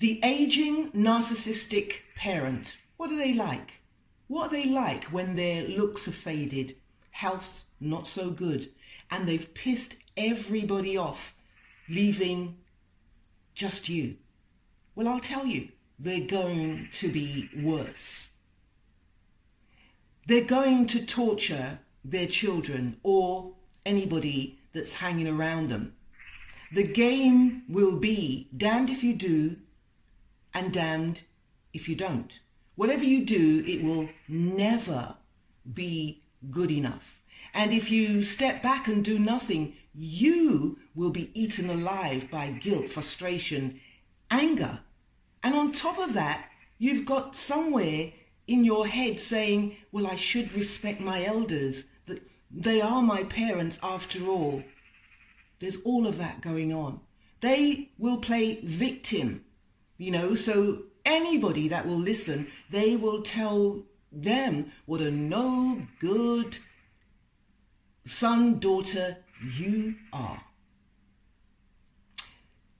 The aging narcissistic parent, what do they like? What are they like when their looks are faded, health not so good, and they've pissed everybody off, leaving just you? Well, I'll tell you, they're going to be worse. They're going to torture their children or anybody that's hanging around them. The game will be damned if you do and damned if you don't. Whatever you do, it will never be good enough. And if you step back and do nothing, you will be eaten alive by guilt, frustration, anger. And on top of that, you've got somewhere in your head saying, well, I should respect my elders, that they are my parents after all. There's all of that going on. They will play victim, so anybody that will listen, they will tell them what a no good son, daughter you are.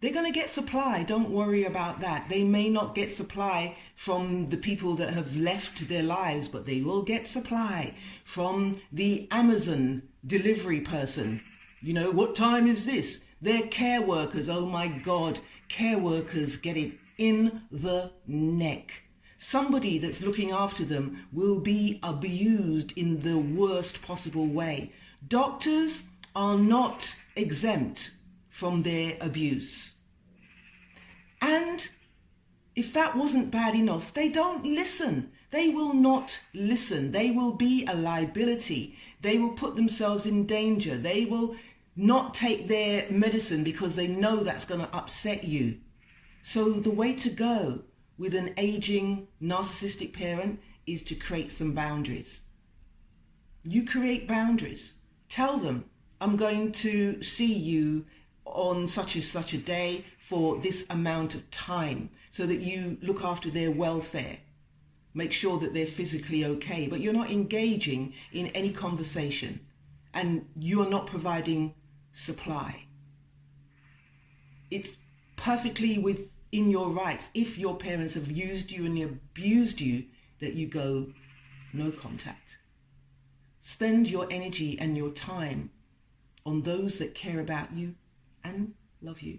They're going to get supply, don't worry about that. They may not get supply from the people that have left their lives, but they will get supply from the Amazon delivery person. What time is this? They're care workers. Oh my God, care workers get it in the neck. Somebody that's looking after them will be abused in the worst possible way. Doctors are not exempt from their abuse. And if that wasn't bad enough, they don't listen. They will not listen. They will be a liability. They will put themselves in danger. They will not take their medicine because they know that's going to upset you. So the way to go with an aging narcissistic parent is to create some boundaries. You create boundaries. Tell them, I'm going to see you on such and such a day for this amount of time, so that you look after their welfare. Make sure that they're physically okay, but you're not engaging in any conversation and you are not providing supply. It's perfectly within your rights, if your parents have used you and abused you, that you go no contact. Spend your energy and your time on those that care about you and love you.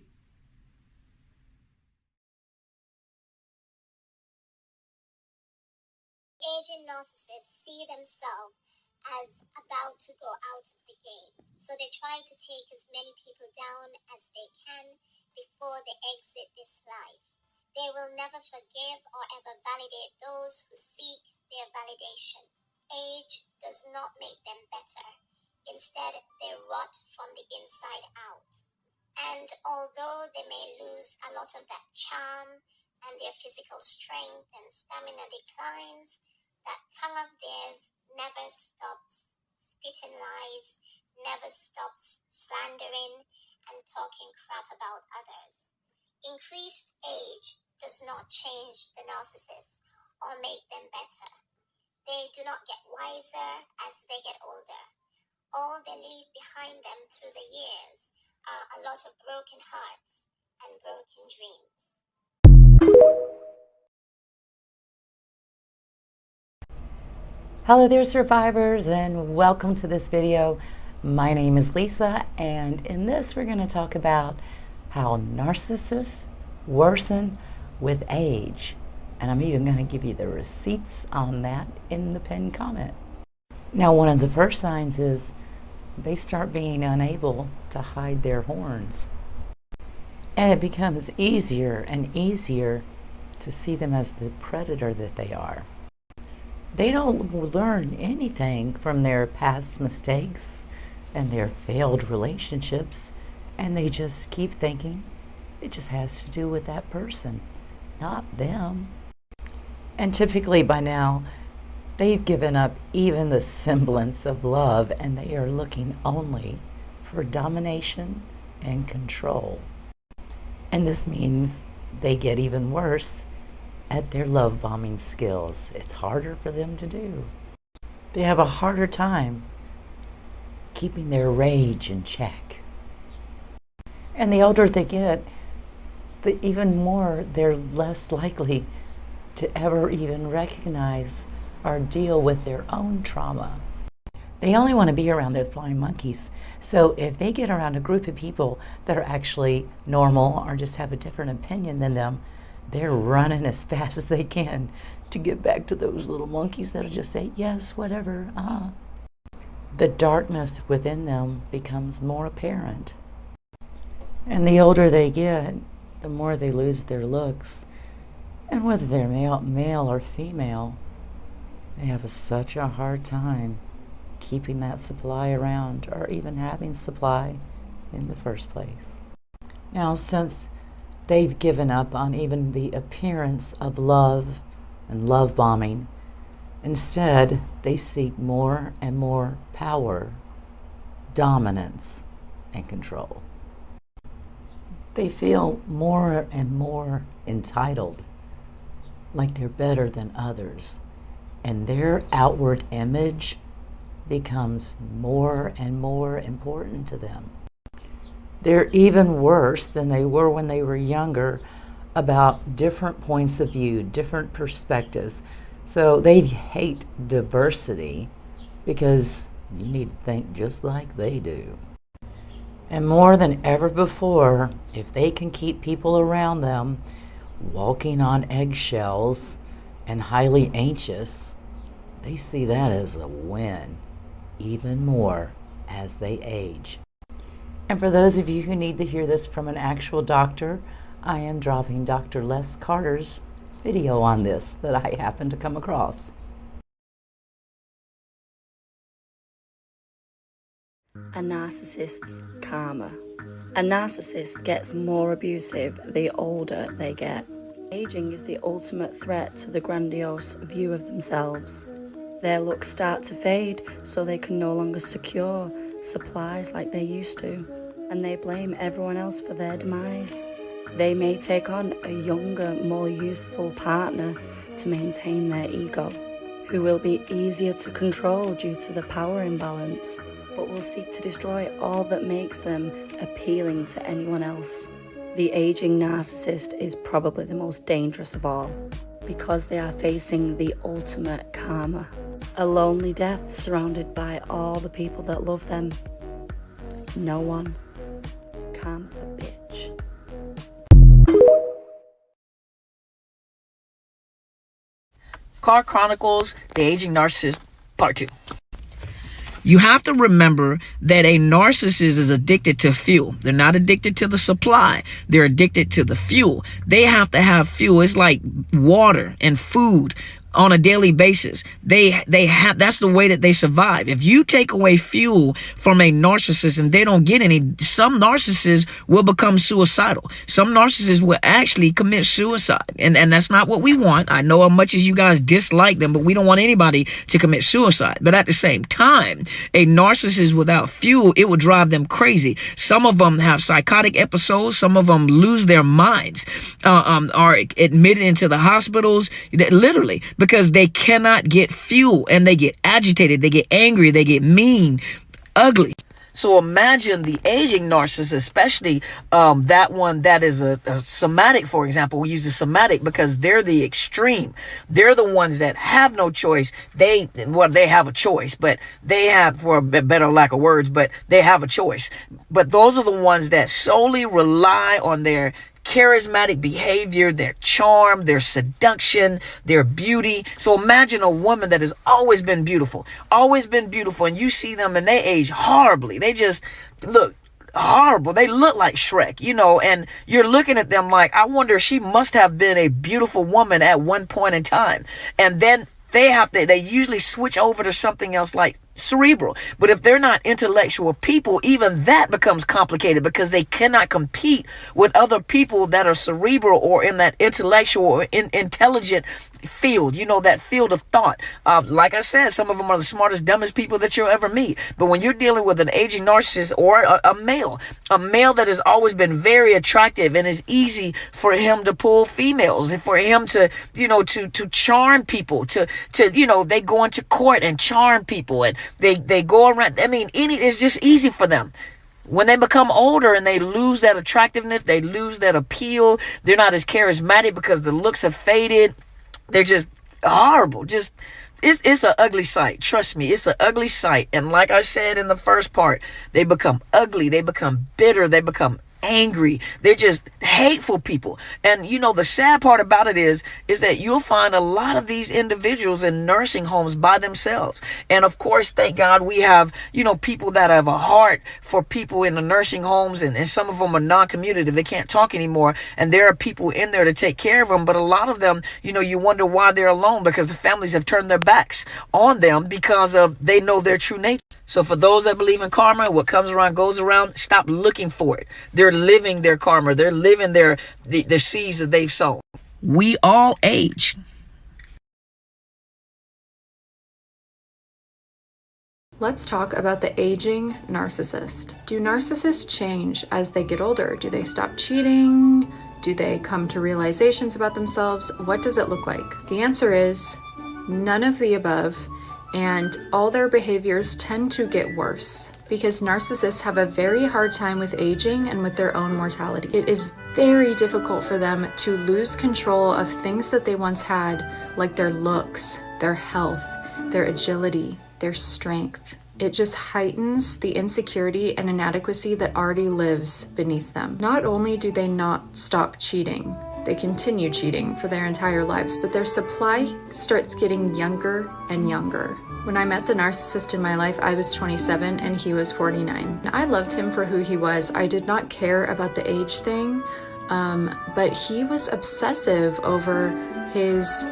Aging narcissists see themselves as about to go out of the game, so they try to take as many people down as they can before they exit this life. They will never forgive or ever validate those who seek their validation. Age does not make them better. Instead, they rot from the inside out. And although they may lose a lot of that charm and their physical strength and stamina declines, that tongue of theirs never stops spitting lies, never stops slandering and talking crap about others. Increased age does not change the narcissist or make them better. They do not get wiser as they get older. All they leave behind them through the years are a lot of broken hearts and broken dreams. Hello there, survivors, and welcome to this video. My name is Lisa, and in this we're going to talk about how narcissists worsen with age. And I'm even going to give you the receipts on that in the pinned comment. Now, one of the first signs is they start being unable to hide their horns. And it becomes easier and easier to see them as the predator that they are. They don't learn anything from their past mistakes and their failed relationships, and they just keep thinking it just has to do with that person, not them. And typically by now, they've given up even the semblance of love, and they are looking only for domination and control. And this means they get even worse at their love bombing skills. It's harder for them to do. They have a harder time keeping their rage in check. And the older they get, even more, they're less likely to ever even recognize or deal with their own trauma. They only want to be around their flying monkeys. So if they get around a group of people that are actually normal or just have a different opinion than them, they're running as fast as they can to get back to those little monkeys that'll just say, yes, whatever, The darkness within them becomes more apparent. And the older they get, the more they lose their looks. And whether they're male or female, they have such a hard time keeping that supply around or even having supply in the first place. Now, since they've given up on even the appearance of love and love bombing, instead they seek more and more power, dominance, and control. They feel more and more entitled, like they're better than others, and their outward image becomes more and more important to them. They're even worse than they were when they were younger about different points of view, different perspectives. So they hate diversity because you need to think just like they do. And more than ever before, if they can keep people around them walking on eggshells and highly anxious, they see that as a win, even more as they age. And for those of you who need to hear this from an actual doctor, I am dropping Dr. Les Carter's video on this that I happened to come across. A narcissist's karma. A narcissist gets more abusive the older they get. Aging is the ultimate threat to the grandiose view of themselves. Their looks start to fade, so they can no longer secure supplies like they used to, and they blame everyone else for their demise. They may take on a younger, more youthful partner to maintain their ego, who will be easier to control due to the power imbalance, but will seek to destroy all that makes them appealing to anyone else. The aging narcissist is probably the most dangerous of all, because they are facing the ultimate karma. A lonely death surrounded by all the people that love them. No one. Karma's a bitch. Car Chronicles, The Aging Narcissist, Part 2. You have to remember that a narcissist is addicted to fuel. They're not addicted to the supply. They're addicted to the fuel. They have to have fuel. It's like water and food on a daily basis. They have, that's the way that they survive. If you take away fuel from a narcissist and they don't get any, some narcissists will become suicidal. Some narcissists will actually commit suicide. And that's not what we want. I know how much as you guys dislike them, but we don't want anybody to commit suicide. But at the same time, a narcissist without fuel, it would drive them crazy. Some of them have psychotic episodes. Some of them lose their minds, are admitted into the hospitals, literally, because they cannot get fuel and they get agitated, they get angry, they get mean, ugly. So imagine the aging narcissist, especially that one that is a somatic, for example. We use the somatic because they're the extreme. They're the ones that have no choice. They have a choice, but they have, for a better lack of words, but they have a choice. But those are the ones that solely rely on their charismatic behavior, their charm, their seduction, their beauty. So imagine a woman that has always been beautiful, and you see them and they age horribly. They just look horrible. They look like Shrek, and you're looking at them like, I wonder, she must have been a beautiful woman at one point in time. And then they usually switch over to something else like cerebral. But if they're not intellectual people, even that becomes complicated because they cannot compete with other people that are cerebral or in that intellectual or intelligent field, that field of thought. Like I said, some of them are the smartest, dumbest people that you'll ever meet. But when you're dealing with an aging narcissist or a male that has always been very attractive and is easy for him to pull females, and for him to, to charm people, to they go into court and charm people, and they go around. I mean, it's just easy for them. When they become older and they lose that attractiveness, they lose that appeal, they're not as charismatic because the looks have faded. They're just horrible. Just it's an ugly sight. Trust me, it's an ugly sight. And like I said in the first part, they become ugly, they become bitter, they become angry. They're just hateful people. And you know, the sad part about it is that you'll find a lot of these individuals in nursing homes by themselves. And of course, thank God we have, you know, people that have a heart for people in the nursing homes, and some of them are non-communicative. They can't talk anymore. And there are people in there to take care of them. But a lot of them, you know, you wonder why they're alone, because the families have turned their backs on them because of they know their true nature. So for those that believe in karma, what comes around goes around, stop looking for it. They're living their karma. They're living the seeds that they've sown. We all age. Let's talk about the aging narcissist. Do narcissists change as they get older? Do they stop cheating? Do they come to realizations about themselves? What does it look like? The answer is none of the above. And all their behaviors tend to get worse because narcissists have a very hard time with aging and with their own mortality. It is very difficult for them to lose control of things that they once had, like their looks, their health, their agility, their strength. It just heightens the insecurity and inadequacy that already lives beneath them. Not only do they not stop cheating, they continue cheating for their entire lives, but their supply starts getting younger and younger. When I met the narcissist in my life, I was 27 and he was 49. I loved him for who he was. I did not care about the age thing, but he was obsessive over his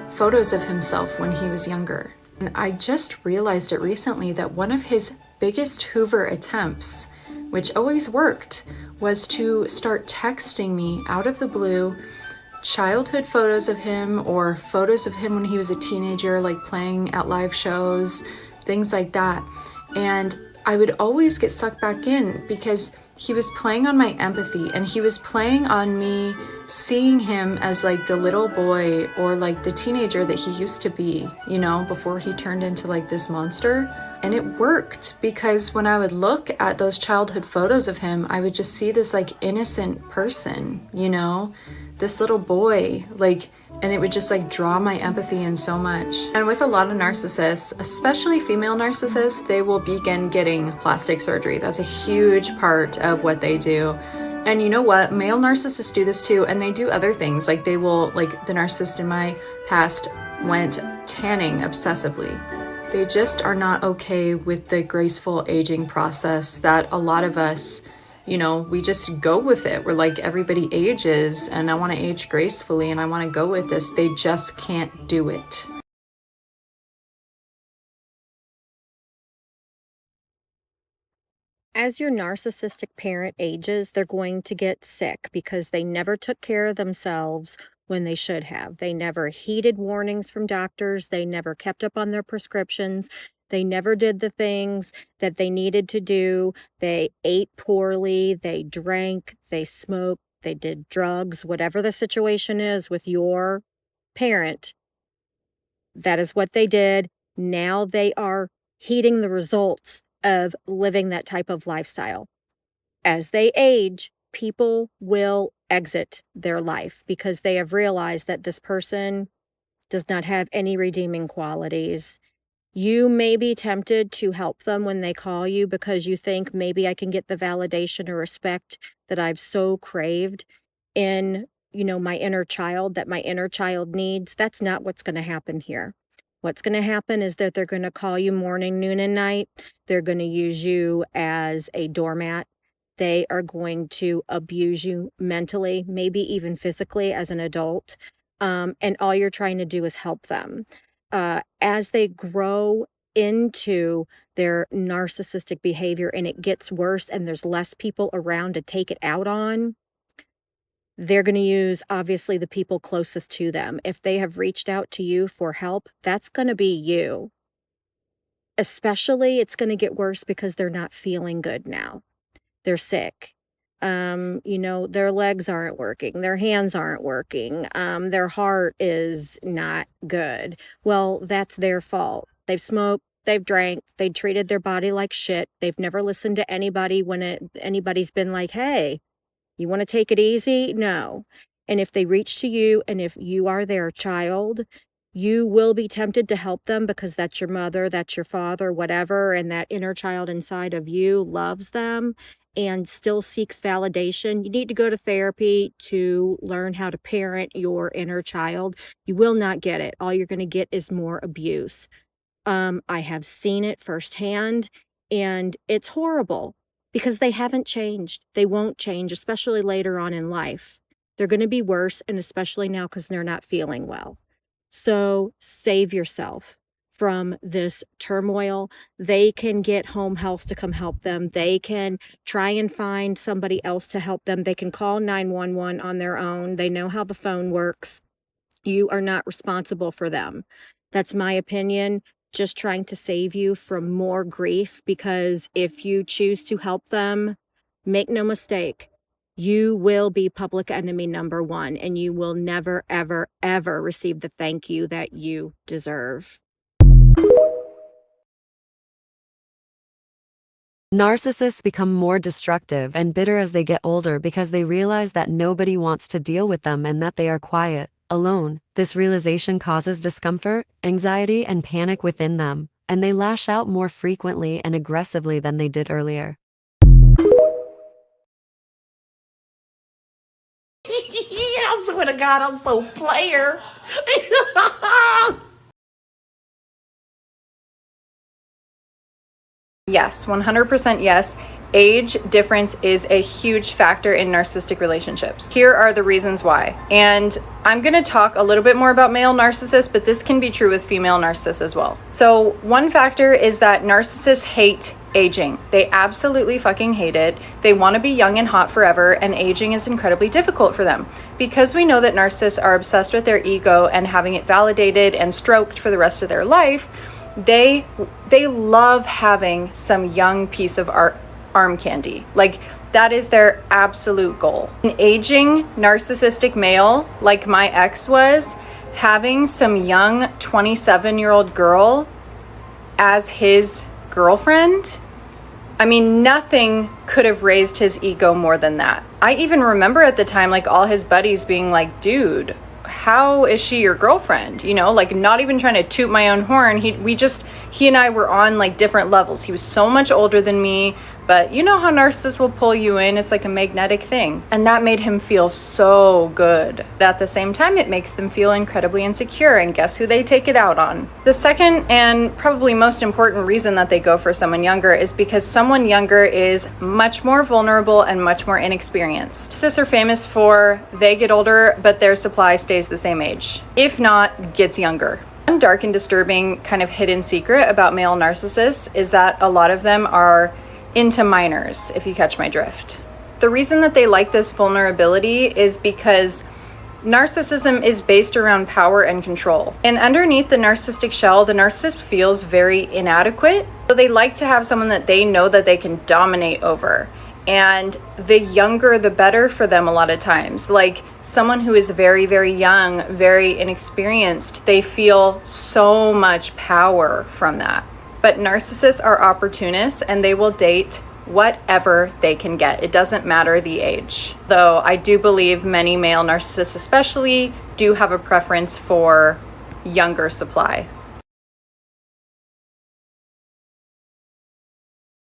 photos of himself when he was younger. And I just realized it recently that one of his biggest Hoover attempts, which always worked, was to start texting me out of the blue childhood photos of him or photos of him when he was a teenager, like playing at live shows, things like that. And I would always get sucked back in because he was playing on my empathy and he was playing on me seeing him as like the little boy or like the teenager that he used to be, you know, before he turned into like this monster. And it worked because when I would look at those childhood photos of him, I would just see this like innocent person, you know, this little boy, like, and it would just like draw my empathy in so much. And with a lot of narcissists, especially female narcissists, they will begin getting plastic surgery. That's a huge part of what they do. And you know what? Male narcissists do this too, and they do other things. Like they will, like the narcissist in my past went tanning obsessively. They just are not okay with the graceful aging process that a lot of us, you know, we just go with it. We're like, everybody ages and I want to age gracefully and I want to go with this. They just can't do it. As your narcissistic parent ages, they're going to get sick because they never took care of themselves when they should have. They never heeded warnings from doctors. They never kept up on their prescriptions. They never did the things that they needed to do. They ate poorly. They drank. They smoked. They did drugs. Whatever the situation is with your parent, that is what they did. Now they are heeding the results of living that type of lifestyle. As they age, people will exit their life because they have realized that this person does not have any redeeming qualities. You may be tempted to help them when they call you because you think maybe I can get the validation or respect that I've so craved in, you know, my inner child, that my inner child needs. That's not what's going to happen here. What's going to happen is that they're going to call you morning, noon, and night. They're going to use you as a doormat. They are going to abuse you mentally, maybe even physically as an adult. And all you're trying to do is help them. As they grow into their narcissistic behavior and it gets worse and there's less people around to take it out on, they're going to use, obviously, the people closest to them. If they have reached out to you for help, that's going to be you. Especially, it's going to get worse because they're not feeling good now. They're sick. You know, their legs aren't working. Their hands aren't working. Their heart is not good. Well, that's their fault. They've smoked. they've drank. They treated their body like shit. They've never listened to anybody when anybody's been like, hey, you want to take it easy? No. And if they reach to you, and if you are their child, you will be tempted to help them because that's your mother, that's your father, whatever, and that inner child inside of you loves them and still seeks validation. You need to go to therapy to learn how to parent your inner child. You will not get it. All you're going to get is more abuse. I have seen it firsthand, and it's horrible because they haven't changed. They won't change, especially later on in life. They're going to be worse, and especially now because they're not feeling well. So save yourself from this turmoil. They can get home health to come help them. They can try and find somebody else to help them. They can call 911 on their own. They know how the phone works. You are not responsible for them. That's my opinion. Just trying to save you from more grief, because if you choose to help them, make no mistake, you will be public enemy number one, and you will never, ever, ever receive the thank you that you deserve. Narcissists become more destructive and bitter as they get older because they realize that nobody wants to deal with them and that they are quiet, alone. This realization causes discomfort, anxiety, and panic within them, and they lash out more frequently and aggressively than they did earlier. I swear to God, I'm so player. Yes, 100% yes. Age difference is a huge factor in narcissistic relationships. Here are the reasons why. And I'm going to talk a little bit more about male narcissists, but this can be true with female narcissists as well. So one factor is that narcissists hate aging. They absolutely fucking hate it. They want to be young and hot forever, and aging is incredibly difficult for them. Because we know that narcissists are obsessed with their ego and having it validated and stroked for the rest of their life, they love having some young piece of arm candy. Like, that is their absolute goal. An aging narcissistic male, like my ex was, having some young 27-year-old girl as his girlfriend, I mean, nothing could have raised his ego more than that. I even remember at the time, like, all his buddies being like, dude, how is she your girlfriend? You know, like, not even trying to toot my own horn. He and I were on like different levels. He was so much older than me, but you know how narcissists will pull you in. It's like a magnetic thing. And that made him feel so good. At the same time, it makes them feel incredibly insecure. And guess who they take it out on? The second and probably most important reason that they go for someone younger is because someone younger is much more vulnerable and much more inexperienced. Narcissists are famous for they get older, but their supply stays the same age. If not, gets younger. One dark and disturbing kind of hidden secret about male narcissists is that a lot of them are into minors, if you catch my drift. The reason that they like this vulnerability is because narcissism is based around power and control. And underneath the narcissistic shell, the narcissist feels very inadequate. So they like to have someone that they know that they can dominate over. And the younger, the better for them a lot of times. Like someone who is very, very young, very inexperienced, they feel so much power from that. But narcissists are opportunists, and they will date whatever they can get. It doesn't matter the age. Though I do believe many male narcissists especially do have a preference for younger supply.